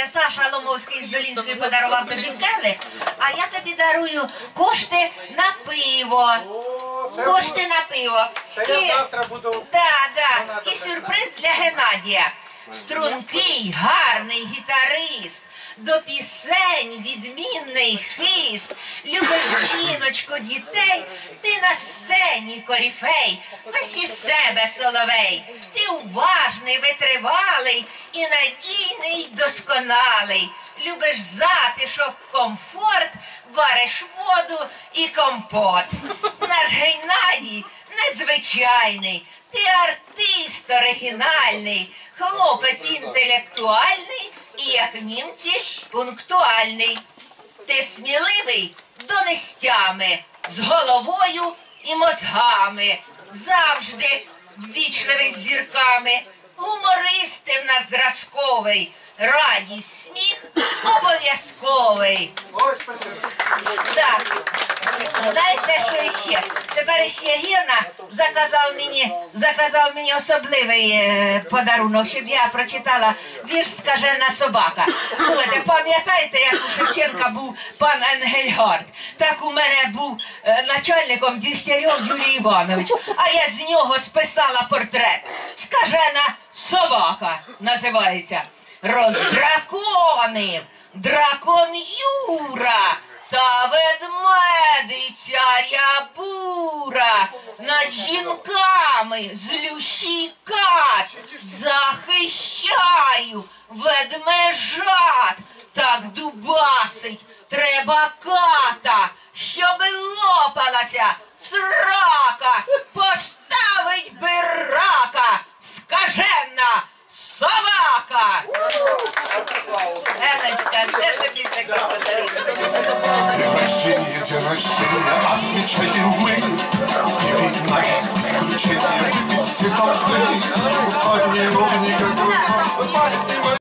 це Саша Ломовський з Долінської подарував тобі келих, а я тобі дарую кошти на пиво. Кошти на пиво. Це я завтра буду... Да. І сюрприз для Геннадія. Стрункий, гарний гітарист, до пісень відмінний хист. Любиш, жіночко, дітей, ти на сцені корифей, весь із себе соловей. Ти уважний, витривалий і надійний, досконалий. Любиш затишок, комфорт, вариш воду і компот. Наш Геннадій незвичайний, ти артист оригінальний, хлопець інтелектуальний і, як німці, пунктуальний. Ти сміливий до нестями, з головою і мозгами, завжди ввічливий з зірками, гуморист в нас зразковий, радість, сміх обов'язковий. Ой, спасибо. Так. Знаєте, що іще? Тепер ще Гена заказав мені особливий подарунок, щоб я прочитала вірш «Скажена собака». Слухайте, пам'ятаєте, як у Шевченка був пан Енгельгард? Так у мене був начальником Дігтярьов Юрій Іванович, а я з нього списала портрет. «Скажена собака» називається. Роздраконив дракон Юра, та ведмедиця я бура, над жінками злющий кат, захищаю ведмежат, так дубасить треба ката, щоб лопалася срака, поставить би рака, скажена собака! Еночка, це тобі таке подарунок. День рождения, отмечаем мы. И видно, есть исключение, выпить все должны. С вами ровненько